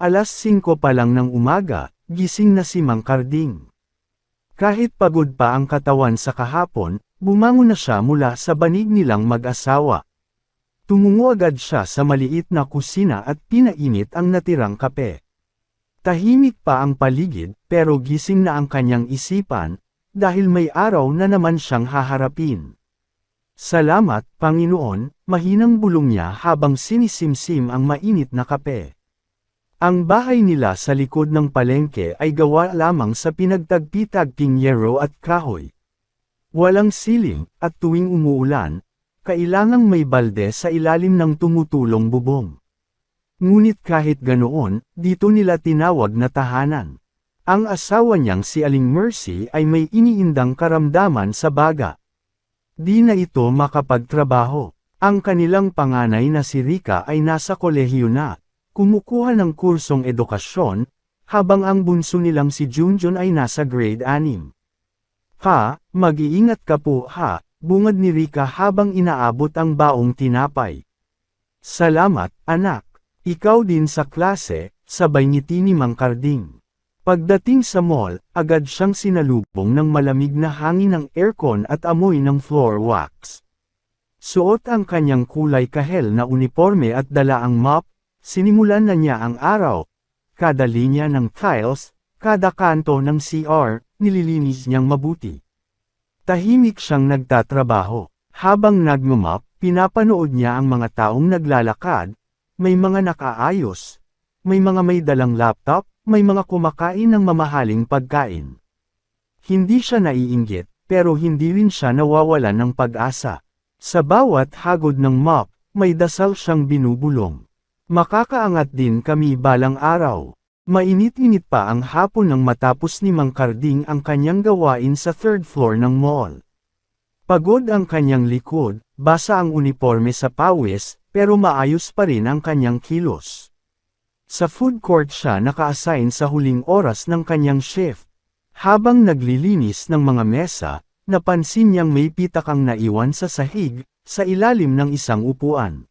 5:00 pa lang ng umaga, gising na si Mang Karding. Kahit pagod pa ang katawan sa kahapon, bumangon na siya mula sa banig nilang mag-asawa. Tumungo agad siya sa maliit na kusina at pinainit ang natirang kape. Tahimik pa ang paligid, pero gising na ang kanyang isipan, dahil may araw na naman siyang haharapin. Salamat, Panginoon, mahinang bulong niya habang sinisimsim ang mainit na kape. Ang bahay nila sa likod ng palengke ay gawa lamang sa pinagtagpi-tagping yero at kahoy. Walang siling, at tuwing umuulan, kailangang may balde sa ilalim ng tumutulong bubong. Ngunit kahit ganoon, dito nila tinawag na tahanan. Ang asawa niyang si Aling Mercy ay may iniindang karamdaman sa baga. Di na ito makapagtrabaho. Ang kanilang panganay na si Rika ay nasa kolehiyo na, kumukuha ng kursong edukasyon, habang ang bunso nilang si Junjun ay nasa grade 6. Ha, mag-iingat ka po ha, bungad ni Rika habang inaabot ang baong tinapay. Salamat, anak. Ikaw din sa klase, sabay ngiti ni Mang Karding. Pagdating sa mall, agad siyang sinalubong ng malamig na hangin ng aircon at amoy ng floor wax. Suot ang kanyang kulay kahel na uniforme at dala ang mop, sinimulan na niya ang araw. Kada linya ng tiles, kada kanto ng CR, nililinis niyang mabuti. Tahimik siyang nagtatrabaho. Habang nagmumop, pinapanood niya ang mga taong naglalakad, may mga nakaayos, may mga may dalang laptop, may mga kumakain ng mamahaling pagkain. Hindi siya naiinggit, pero hindi rin siya nawawalan ng pag-asa. Sa bawat hagod ng mop, may dasal siyang binubulong. Makakaangat din kami balang araw. Mainit-init pa ang hapon nang matapos ni Mang Karding ang kanyang gawain sa third floor ng mall. Pagod ang kanyang likod, basa ang uniforme sa pawis, pero maayos pa rin ang kanyang kilos. Sa food court siya naka-assign sa huling oras ng kanyang shift. Habang naglilinis ng mga mesa, napansin niyang may pitakang naiwan sa sahig, sa ilalim ng isang upuan.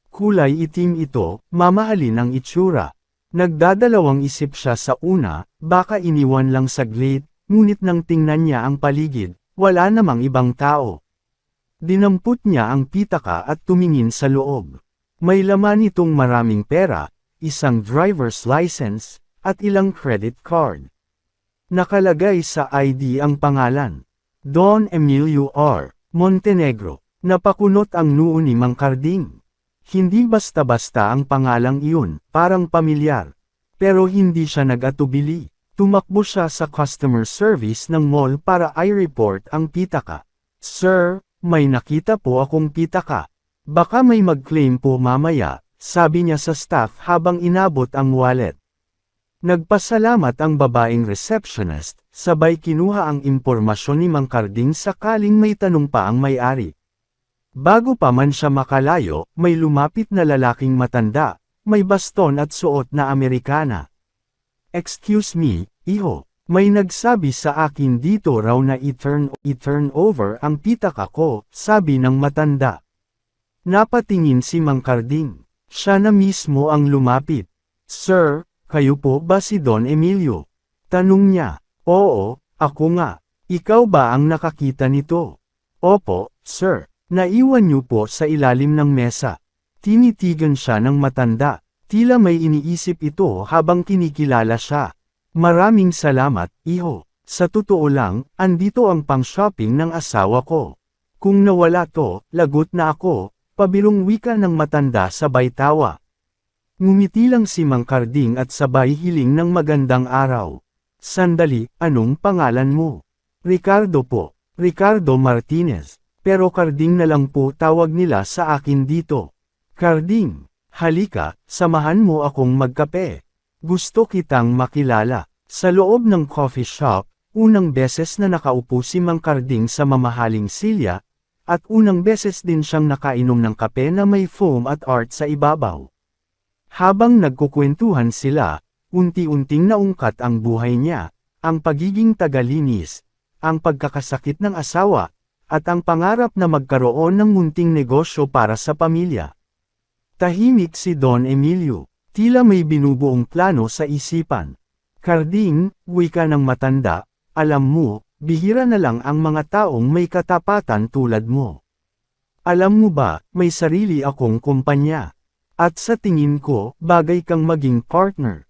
Kulay itim ito, mamahalin ang itsura. Nagdadalawang isip siya sa una, baka iniwan lang saglit, ngunit nang tingnan niya ang paligid, wala namang ibang tao. Dinampot niya ang pitaka at tumingin sa loob. May laman itong maraming pera, isang driver's license, at ilang credit card. Nakalagay sa ID ang pangalan. Don Emilio R. Montenegro. Napakunot ang noo ni Mang Karding. Hindi basta-basta ang pangalang iyon, parang pamilyar. Pero hindi siya nag-atubili. Tumakbo siya sa customer service ng mall para i-report ang pitaka. Sir, may nakita po akong pitaka. Baka may mag-claim po mamaya, sabi niya sa staff habang inabot ang wallet. Nagpasalamat ang babaeng receptionist, sabay kinuha ang impormasyon ni Mang Karding sakaling may tanong pa ang may-ari. Bago pa man siya makalayo, may lumapit na lalaking matanda, may baston at suot na Amerikana. Excuse me, iho, may nagsabi sa akin dito raw na i-turn over ang pitaka ko, sabi ng matanda. Napatingin si Mang Karding. Siya na mismo ang lumapit. Sir, kayo po ba si Don Emilio? Tanong niya. Oo, ako nga. Ikaw ba ang nakakita nito? Opo, sir. Naiwan niyo po sa ilalim ng mesa. Tinitigan siya ng matanda. Tila may iniisip ito habang kinikilala siya. Maraming salamat, iho. Sa totoo lang, andito ang pang-shopping ng asawa ko. Kung nawala to, lagot na ako, pabirong wika ng matanda sabay tawa. Ngumiti lang si Mang Karding at sabay hiling ng magandang araw. Sandali, anong pangalan mo? Ricardo po. Ricardo Martinez. Pero Karding na lang po tawag nila sa akin dito. Karding. Halika, samahan mo akong magkape. Gusto kitang makilala. Sa loob ng coffee shop, unang beses na nakaupo si Mang Karding sa mamahaling silya, at unang beses din siyang nakainom ng kape na may foam at art sa ibabaw. Habang nagkukwentuhan sila, unti-unting naungkat ang buhay niya, ang pagiging tagalinis, ang pagkakasakit ng asawa, at ang pangarap na magkaroon ng munting negosyo para sa pamilya. Tahimik si Don Emilio. Tila may binubuong plano sa isipan. Carding, wika ng matanda, alam mo, bihira na lang ang mga taong may katapatan tulad mo. Alam mo ba, may sarili akong kumpanya. At sa tingin ko, bagay kang maging partner.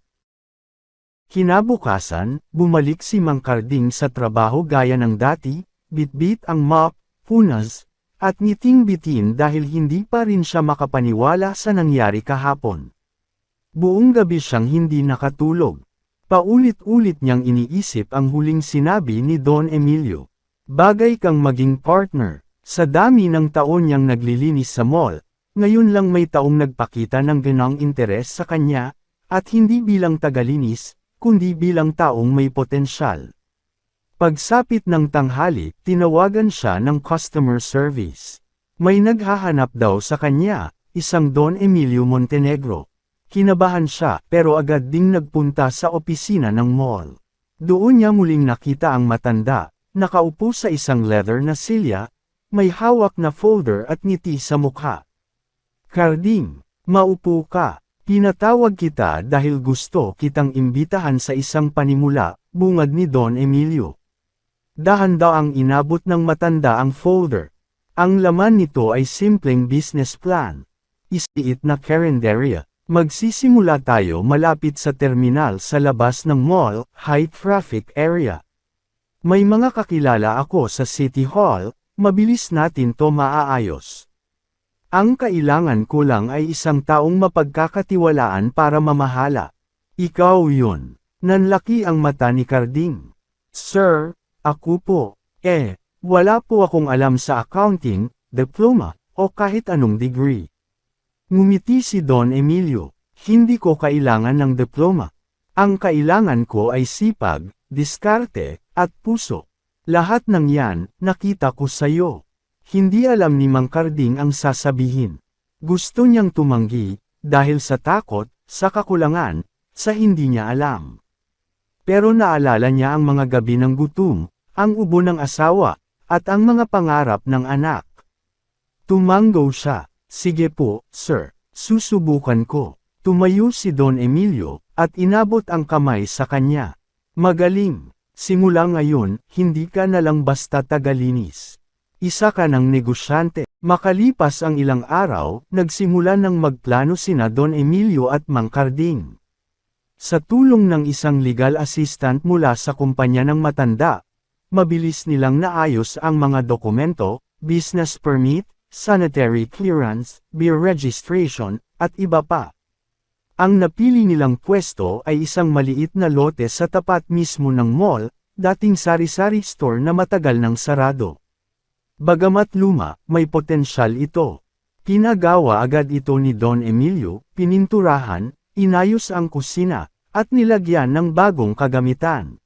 Kinabukasan, bumalik si Mang Carding sa trabaho gaya ng dati, bitbit ang mop, punas, at ngiting-bitin dahil hindi pa rin siya makapaniwala sa nangyari kahapon. Buong gabi siyang hindi nakatulog. Paulit-ulit niyang iniisip ang huling sinabi ni Don Emilio. Bagay kang maging partner. Sa dami ng taon niyang naglilinis sa mall, ngayon lang may taong nagpakita ng ganang interes sa kanya, at hindi bilang tagalinis, kundi bilang taong may potensyal. Pagsapit ng tanghali, tinawagan siya ng customer service. May naghahanap daw sa kanya, isang Don Emilio Montenegro. Kinabahan siya pero agad ding nagpunta sa opisina ng mall. Doon niya muling nakita ang matanda, nakaupo sa isang leather na silya, may hawak na folder at ngiti sa mukha. Carding, maupo ka. Pinatawag kita dahil gusto kitang imbitahan sa isang panimula, bungad ni Don Emilio. Dahan-daang inabot ng matanda ang folder. Ang laman nito ay simpleng business plan. Isiit na karinderya. Magsisimula tayo malapit sa terminal sa labas ng mall, high traffic area. May mga kakilala ako sa City Hall, mabilis natin to maaayos. Ang kailangan ko lang ay isang taong mapagkakatiwalaan para mamahala. Ikaw yun. Nanlaki ang mata ni Carding. Sir, ako po. Wala po akong alam sa accounting, diploma, o kahit anong degree. Ngumiti si Don Emilio. Hindi ko kailangan ng diploma. Ang kailangan ko ay sipag, diskarte, at puso. Lahat ng yan, nakita ko sayo. Hindi alam ni Mang Carding ang sasabihin. Gusto niyang tumanggi, dahil sa takot, sa kakulangan, sa hindi niya alam. Pero naalala niya ang mga gabi ng gutom, ang ubo ng asawa, at ang mga pangarap ng anak. Tumango siya. Sige po, sir, susubukan ko. Tumayo si Don Emilio, at inabot ang kamay sa kanya. Magaling. Simula ngayon, hindi ka na lang basta tagalinis. Isa ka ng negosyante. Makalipas ang ilang araw, nagsimula ng magplano sina Don Emilio at Mang Carding. Sa tulong ng isang legal assistant mula sa kumpanya ng matanda, mabilis nilang naayos ang mga dokumento, business permit, sanitary clearance, beer registration, at iba pa. Ang napili nilang pwesto ay isang maliit na lote sa tapat mismo ng mall, dating sari-sari store na matagal nang sarado. Bagamat luma, may potensyal ito. Pinagawa agad ito ni Don Emilio, pininturahan, inayos ang kusina, at nilagyan ng bagong kagamitan.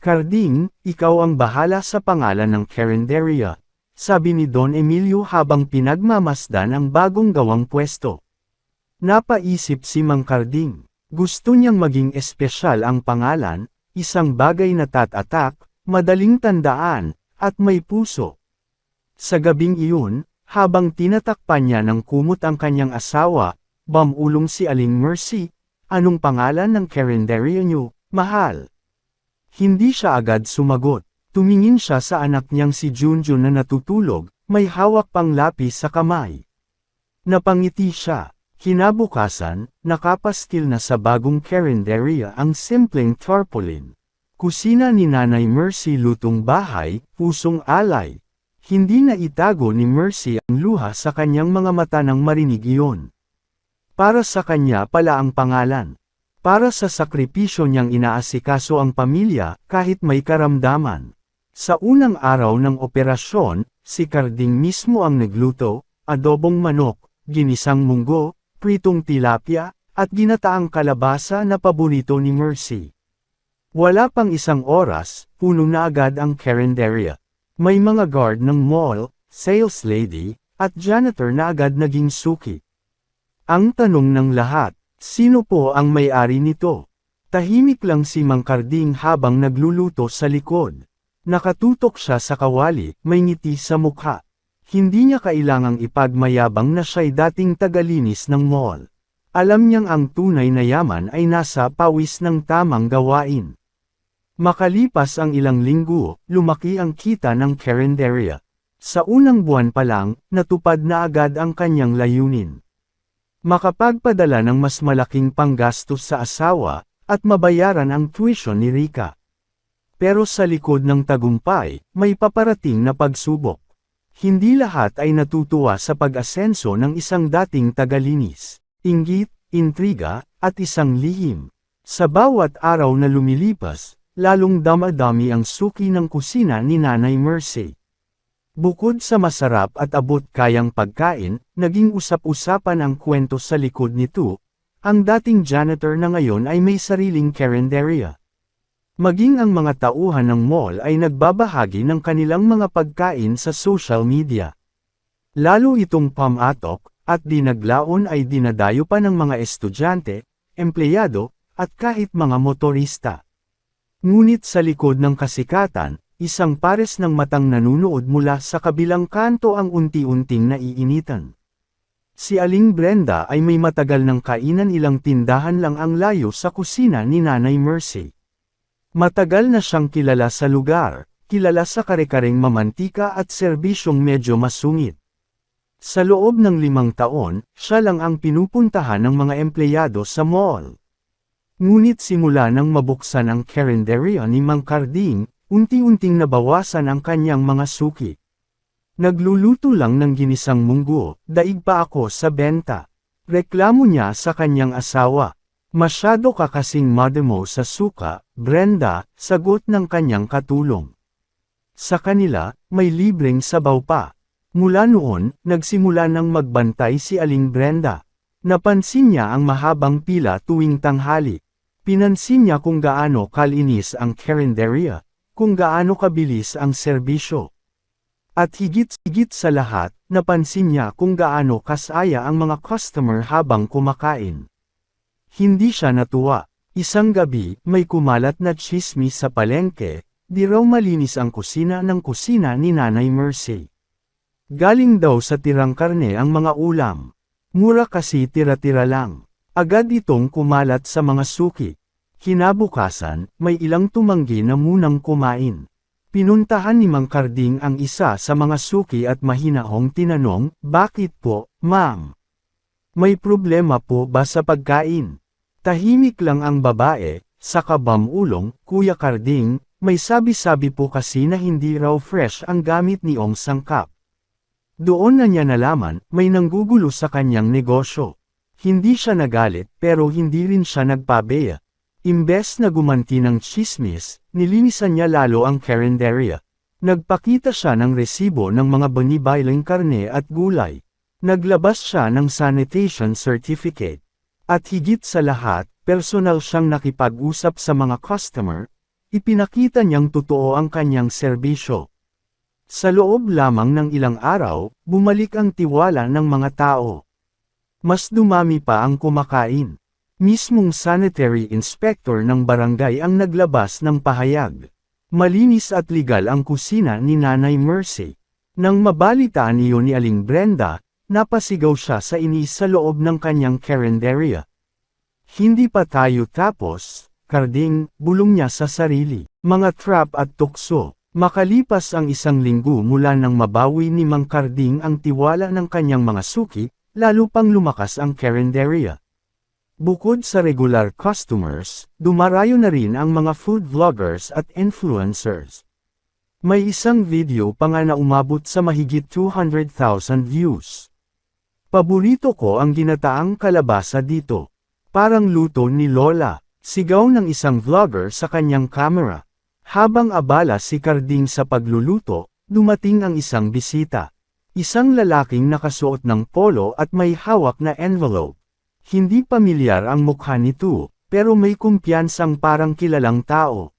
Carding, ikaw ang bahala sa pangalan ng karinderya, sabi ni Don Emilio habang pinagmamasdan ang bagong gawang pwesto. Napaisip si Mang Carding. Gusto niyang maging espesyal ang pangalan, isang bagay na tatatak, madaling tandaan, at may puso. Sa gabing iyon, habang tinatakpan niya ng kumot ang kanyang asawa, bumulong si Aling Mercy, anong pangalan ng karinderya niyo, mahal? Hindi siya agad sumagot. Tumingin siya sa anak niyang si Junjun na natutulog, may hawak pang lapis sa kamay. Napangiti siya. Kinabukasan, nakapastil na sa bagong karinderya ang simpleng tarpaulin. Kusina ni Nanay Mercy, lutong bahay, pusong alay. Hindi na itago ni Mercy ang luha sa kanyang mga mata nang marinig iyon. Para sa kanya pala ang pangalan. Para sa sakripisyo niyang inaasikaso ang pamilya, kahit may karamdaman. Sa unang araw ng operasyon, si Carding mismo ang nagluto, adobong manok, ginisang munggo, pritong tilapia, at ginataang kalabasa na paborito ni Mercy. Wala pang isang oras, puno na agad ang karinderya. May mga guard ng mall, sales lady, at janitor na agad naging suki. Ang tanong ng lahat, sino po ang may-ari nito? Tahimik lang si Mang Carding habang nagluluto sa likod. Nakatutok siya sa kawali, may ngiti sa mukha. Hindi niya kailangang ipagmayabang na siya'y dating tagalinis ng mall. Alam niyang ang tunay na yaman ay nasa pawis ng tamang gawain. Makalipas ang ilang linggo, lumaki ang kita ng Carinderia. Sa unang buwan pa lang, natupad na agad ang kanyang layunin. Makapagpadala ng mas malaking panggastos sa asawa, at mabayaran ang tuition ni Rika. Pero sa likod ng tagumpay, may paparating na pagsubok. Hindi lahat ay natutuwa sa pag-asenso ng isang dating tagalinis. Inggit, intriga, at isang lihim. Sa bawat araw na lumilipas, lalong damadami ang suki ng kusina ni Nanay Mercy. Bukod sa masarap at abot-kayang pagkain, naging usap-usapan ang kwento sa likod nito. Ang dating janitor na ngayon ay may sariling carinderia. Maging ang mga tauhan ng mall ay nagbabahagi ng kanilang mga pagkain sa social media. Lalo itong pamatok, at dinaglaon ay dinadayo pa ng mga estudyante, empleyado, at kahit mga motorista. Ngunit sa likod ng kasikatan, isang pares ng matang nanunood mula sa kabilang kanto ang unti-unting naiinitan. Si Aling Brenda ay may matagal ng kainan, ilang tindahan lang ang layo sa kusina ni Nanay Mercy. Matagal na siyang kilala sa lugar, kilala sa kare-kareng mamantika at serbisyong medyo masungit. Sa loob ng 5 taon, siya lang ang pinupuntahan ng mga empleyado sa mall. Ngunit simula nang mabuksan ang carinderia ni Mang Carding, unti-unting nabawasan ang kanyang mga suki. Nagluluto lang ng ginisang munggo, daig pa ako sa benta. Reklamo niya sa kanyang asawa. Masyado ka kasing mademo sa suka, Brenda, sagot ng kanyang katulong. Sa kanila, may libreng sabaw pa. Mula noon, nagsimula nang magbantay si Aling Brenda. Napansin niya ang mahabang pila tuwing tanghali. Pinansin niya kung gaano kalinis ang carinderia, kung gaano kabilis ang serbisyo. At higit sa lahat, napansin niya kung gaano kasaya ang mga customer habang kumakain. Hindi siya natuwa. Isang gabi, may kumalat na tsismis sa palengke, di raw malinis ang kusina ni Nanay Mercy. Galing daw sa tirang karne ang mga ulam. Mura kasi tira-tira lang. Agad itong kumalat sa mga suki. Kinabukasan, may ilang tumanggi na munang kumain. Pinuntahan ni Mang Carding ang isa sa mga suki at mahinahong tinanong, "Bakit po, ma'am? May problema po ba sa pagkain?" Tahimik lang ang babae, saka bamulong, "Kuya Carding, may sabi-sabi po kasi na hindi raw fresh ang gamit niyong sangkap." Doon na niya nalaman, may nanggugulo sa kanyang negosyo. Hindi siya nagalit, pero hindi rin siya nagpabeya. Imbes na gumanti ng tsismis, nilinisan niya lalo ang carinderia. Nagpakita siya ng resibo ng mga binibayling karne at gulay. Naglabas siya ng sanitation certificate. At higit sa lahat, personal siyang nakipag-usap sa mga customer, ipinakita niyang totoo ang kanyang serbisyo. Sa loob lamang ng ilang araw, bumalik ang tiwala ng mga tao. Mas dumami pa ang kumakain. Mismong sanitary inspector ng barangay ang naglabas ng pahayag. Malinis at legal ang kusina ni Nanay Mercy. Nang mabalitaan iyon ni Aling Brenda, napasigaw siya sa inis sa loob ng kanyang carinderia. "Hindi pa tayo tapos, Carding," bulong niya sa sarili. Mga trap at tukso. Makalipas ang 1 linggo mula nang mabawi ni Mang Carding ang tiwala ng kanyang mga suki, lalo pang lumakas ang carinderia. Bukod sa regular customers, dumarayo na rin ang mga food vloggers at influencers. May isang video pa nga na umabot sa mahigit 200,000 views. "Paborito ko ang ginataang kalabasa dito. Parang luto ni Lola," sigaw ng isang vlogger sa kanyang camera. Habang abala si Carding sa pagluluto, dumating ang isang bisita. Isang lalaking nakasuot ng polo at may hawak na envelope. Hindi pamilyar ang mukha nito, pero may kumpiyansang parang kilalang tao.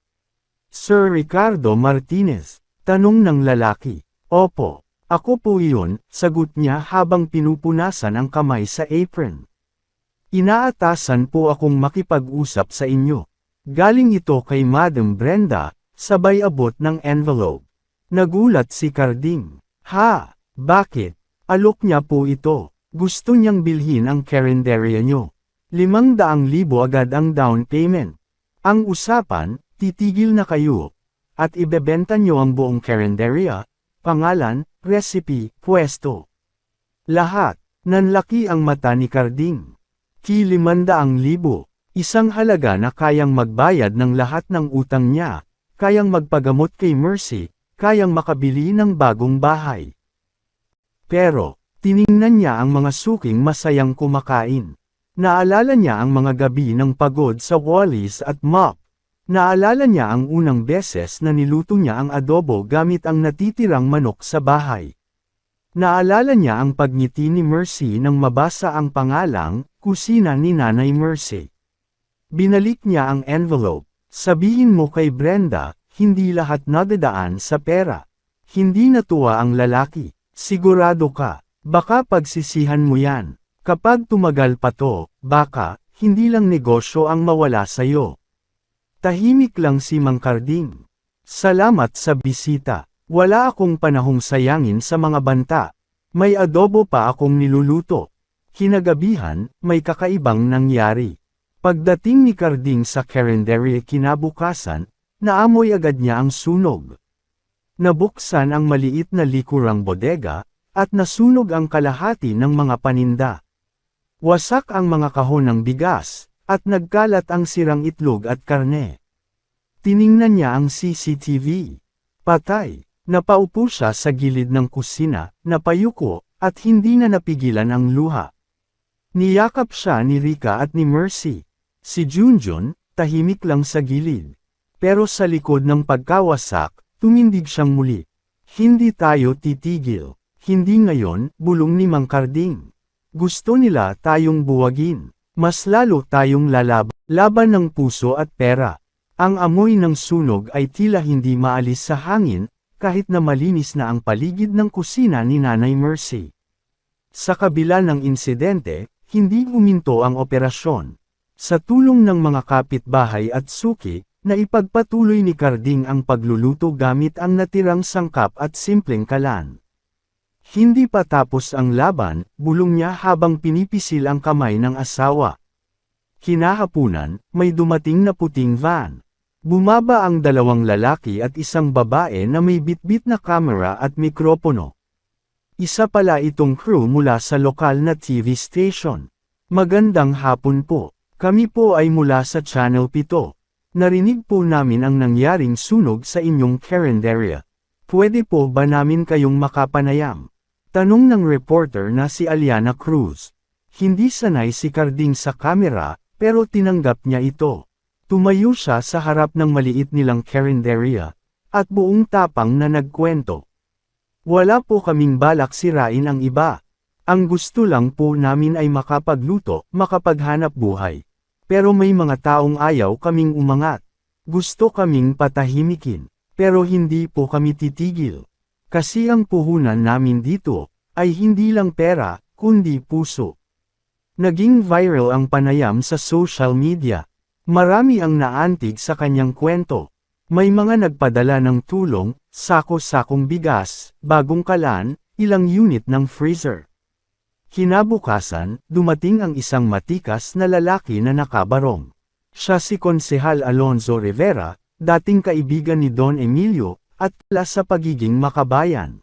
"Sir Ricardo Martinez?" tanong ng lalaki. "Opo, ako po iyon," sagot niya habang pinupunasan ang kamay sa apron. "Inaatasan po akong makipag-usap sa inyo. Galing ito kay Madam Brenda," sabay abot ng envelope. Nagulat si Carding. "Ha? Bakit? Alok niya po ito. Gusto niyang bilhin ang carinderia niyo." 500,000 agad ang down payment. Ang usapan, titigil na kayo. At ibebenta nyo ang buong karinderya, pangalan, recipe, pwesto. Lahat, nanlaki ang mata ni Carding. 500,000, isang halaga na kayang magbayad ng lahat ng utang niya, kayang magpagamot kay Mercy, kayang makabili ng bagong bahay. Pero, tiningnan niya ang mga suking masayang kumakain. Naalala niya ang mga gabi ng pagod sa Wally's at Mop. Naalala niya ang unang beses na niluto niya ang adobo gamit ang natitirang manok sa bahay. Naalala niya ang pagngiti ni Mercy nang mabasa ang pangalang, kusina ni Nanay Mercy. Binalik niya ang envelope. Sabihin mo kay Brenda, hindi lahat nadadaan sa pera. Hindi natuwa ang lalaki. Sigurado ka, baka pagsisihan mo yan. Kapag tumagal pa to, baka, hindi lang negosyo ang mawala sa'yo. Tahimik lang si Mang Carding. Salamat sa bisita. Wala akong panahong sayangin sa mga banta. May adobo pa akong niluluto. Kinagabihan, may kakaibang nangyari. Pagdating ni Carding sa karinderya kinabukasan, naamoy agad niya ang sunog. Nabuksan ang maliit na likurang bodega, at nasunog ang kalahati ng mga paninda. Wasak ang mga kahon ng bigas, at nagkalat ang sirang itlog at karne. Tiningnan niya ang CCTV. Patay. Napaupo siya sa gilid ng kusina, napayuko, at hindi na napigilan ang luha. Niyakap siya ni Rika at ni Mercy. Si Junjun, tahimik lang sa gilid. Pero sa likod ng pagkawasak, tumindig siyang muli. Hindi tayo titigil. Hindi ngayon, bulong ni Mang Carding. Gusto nila tayong buwagin. Mas lalo tayong laban ng puso at pera. Ang amoy ng sunog ay tila hindi maalis sa hangin, kahit na malinis na ang paligid ng kusina ni Nanay Mercy. Sa kabila ng insidente, hindi huminto ang operasyon. Sa tulong ng mga kapitbahay at suki, naipagpatuloy ni Carding ang pagluluto gamit ang natirang sangkap at simpleng kalan. Hindi pa tapos ang laban, bulong niya habang pinipisil ang kamay ng asawa. Kinahapunan, may dumating na puting van. Bumaba ang dalawang lalaki at isang babae na may bitbit na kamera at mikropono. Isa pala itong crew mula sa lokal na TV station. Magandang hapon po. Kami po ay mula sa Channel 7. Narinig po namin ang nangyaring sunog sa inyong karinderya. Pwede po ba namin kayong makapanayam? Tanong ng reporter na si Aliana Cruz. Hindi sanay si Carding sa kamera, pero tinanggap niya ito. Tumayo siya sa harap ng maliit nilang karinderya, at buong tapang na nagkwento. Wala po kaming balak sirain ang iba. Ang gusto lang po namin ay makapagluto, makapaghanap buhay. Pero may mga taong ayaw kaming umangat. Gusto kaming patahimikin, pero hindi po kami titigil. Kasi ang puhunan namin dito, ay hindi lang pera, kundi puso. Naging viral ang panayam sa social media. Marami ang naantig sa kanyang kwento. May mga nagpadala ng tulong, sako-sakong bigas, bagong kalan, ilang unit ng freezer. Kinabukasan, dumating ang isang matikas na lalaki na nakabarong. Siya si Konsehal Alonzo Rivera, dating kaibigan ni Don Emilio, at kilala sa pagiging makabayan.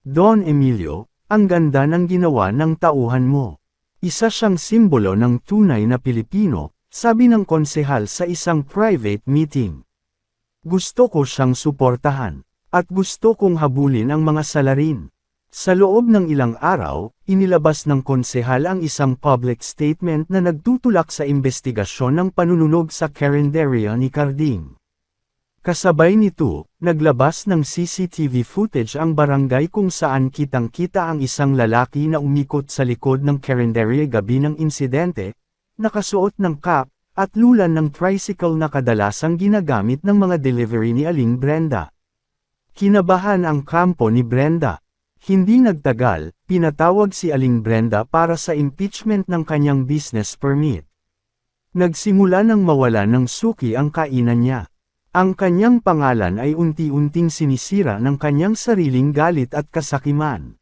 Don Emilio, ang ganda ng ginawa ng tauhan mo. Isa siyang simbolo ng tunay na Pilipino, sabi ng konsehal sa isang private meeting. Gusto ko siyang suportahan, at gusto kong habulin ang mga salarin. Sa loob ng ilang araw, inilabas ng konsehal ang isang public statement na nagtutulak sa investigasyon ng panununog sa karinderya ni Carding. Kasabay nito, naglabas ng CCTV footage ang barangay kung saan kitang-kita ang isang lalaki na umikot sa likod ng karinderya gabi ng insidente, nakasuot ng cap, at lulan ng tricycle na kadalasang ginagamit ng mga delivery ni Aling Brenda. Kinabahan ang kampo ni Brenda. Hindi nagtagal, pinatawag si Aling Brenda para sa impeachment ng kanyang business permit. Nagsimula nang mawala ng suki ang kainan niya. Ang kanyang pangalan ay unti-unting sinisira ng kanyang sariling galit at kasakiman.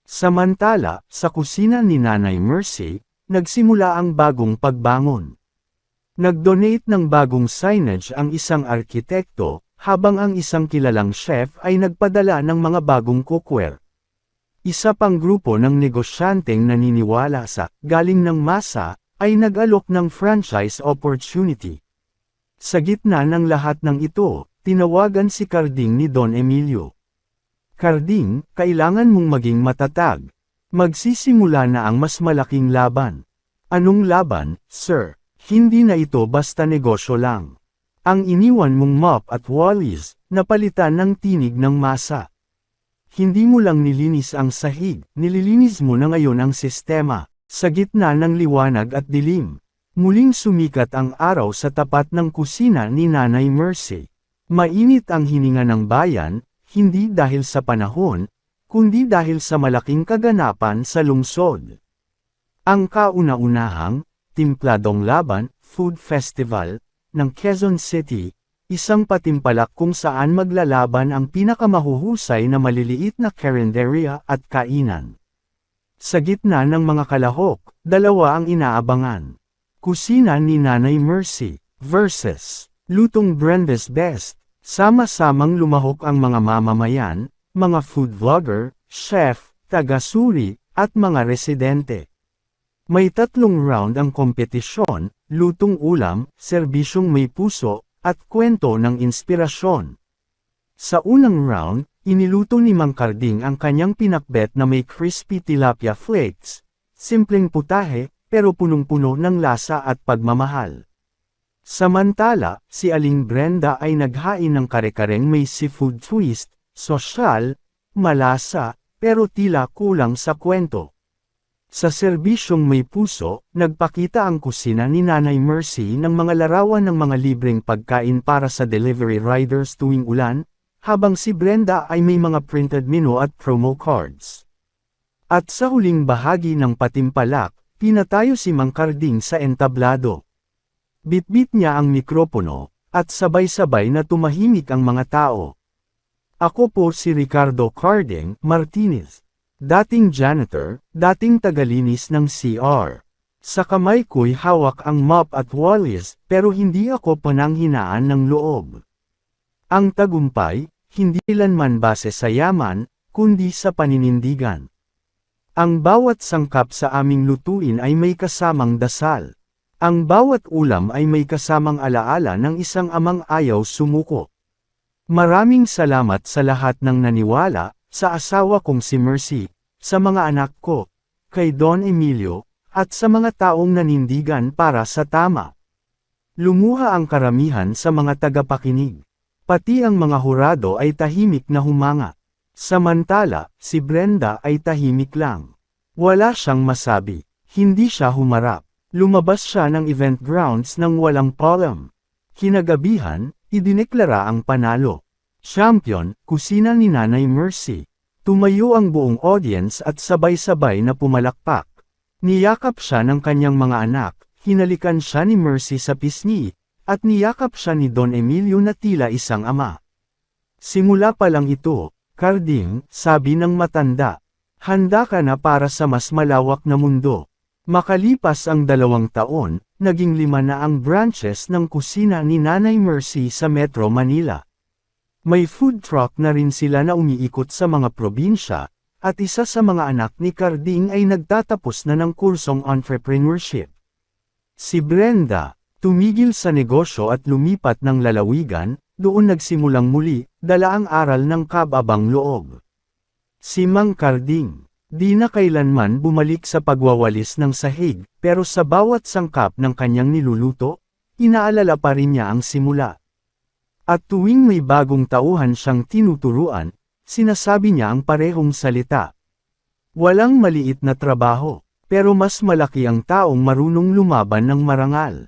Samantala, sa kusina ni Nanay Mercy, nagsimula ang bagong pagbangon. Nag-donate ng bagong signage ang isang arkitekto, habang ang isang kilalang chef ay nagpadala ng mga bagong cookware. Isa pang grupo ng negosyanteng naniniwala sa galing ng masa, ay nag-alok ng franchise opportunity. Sa gitna ng lahat ng ito, tinawagan si Carding ni Don Emilio. Carding, kailangan mong maging matatag. Magsisimula na ang mas malaking laban. Anong laban, sir? Hindi na ito basta negosyo lang. Ang iniwan mong mop at wallis, napalitan ng tinig ng masa. Hindi mo lang nilinis ang sahig, nililinis mo na ngayon ang sistema. Sa gitna ng liwanag at dilim, muling sumikat ang araw sa tapat ng kusina ni Nanay Mercy. Mainit ang hininga ng bayan, hindi dahil sa panahon, kundi dahil sa malaking kaganapan sa lungsod. Ang kauna-unahang, Timpladong Laban, Food Festival, ng Quezon City, isang patimpalak kung saan maglalaban ang pinakamahuhusay na maliliit na karinderya at kainan. Sa gitna ng mga kalahok, dalawa ang inaabangan. Kusina ni Nanay Mercy, versus Lutong Brenda's Best. Sama-samang lumahok ang mga mamamayan, mga food vlogger, chef, taga-suri, at mga residente. May 3 round ang kompetisyon, lutong ulam, serbisyong may puso, at kwento ng inspirasyon. Sa unang round, iniluto ni Mang Carding ang kanyang pinakbet na may crispy tilapia flakes, simpleng putahe, pero punong-puno ng lasa at pagmamahal. Samantala, si Aling Brenda ay naghain ng kare-kareng may seafood twist, sosyal, malasa, pero tila kulang sa kwento. Sa serbisyong may puso, nagpakita ang kusina ni Nanay Mercy ng mga larawan ng mga libreng pagkain para sa delivery riders tuwing ulan, habang si Brenda ay may mga printed menu at promo cards. At sa huling bahagi ng patimpalak, pinatayo si Mang Carding sa entablado. Bitbit niya ang mikropono, at sabay-sabay na tumahimik ang mga tao. Ako po si Ricardo Carding Martinez. Dating janitor, dating tagalinis ng CR. Sa kamay ko'y hawak ang mop at wallis, pero hindi ako pananghinaan ng loob. Ang tagumpay, hindi lanman base sa yaman, kundi sa paninindigan. Ang bawat sangkap sa aming lutuin ay may kasamang dasal. Ang bawat ulam ay may kasamang alaala ng isang amang ayaw sumuko. Maraming salamat sa lahat ng naniwala, sa asawa kong si Mercy, sa mga anak ko, kay Don Emilio, at sa mga taong nanindigan para sa tama. Lumuha ang karamihan sa mga tagapakinig. Pati ang mga hurado ay tahimik na humanga. Samantala, si Brenda ay tahimik lang. Wala siyang masabi. Hindi siya humarap. Lumabas siya ng event grounds nang walang podium. Kinagabihan, idineklara ang panalo. Champion, kusina ni Nanay Mercy. Tumayo ang buong audience at sabay-sabay na pumalakpak. Niyakap siya ng kanyang mga anak, hinalikan siya ni Mercy sa pisngi, at niyakap siya ni Don Emilio na tila isang ama. Simula pa lang ito, Carding, sabi ng matanda. Handa ka na para sa mas malawak na mundo. Makalipas ang 2 taon, naging 5 na ang branches ng kusina ni Nanay Mercy sa Metro Manila. May food truck na rin sila na umiikot sa mga probinsya, at isa sa mga anak ni Carding ay nagtatapos na ng kursong entrepreneurship. Si Brenda, tumigil sa negosyo at lumipat ng lalawigan, doon nagsimulang muli, dala ang aral ng kababang loob. Si Mang Carding, di na kailanman bumalik sa pagwawalis ng sahig, pero sa bawat sangkap ng kanyang niluluto, inaalala pa rin niya ang simula. At tuwing may bagong tauhan siyang tinuturuan, sinasabi niya ang parehong salita. Walang maliit na trabaho, pero mas malaki ang taong marunong lumaban ng marangal.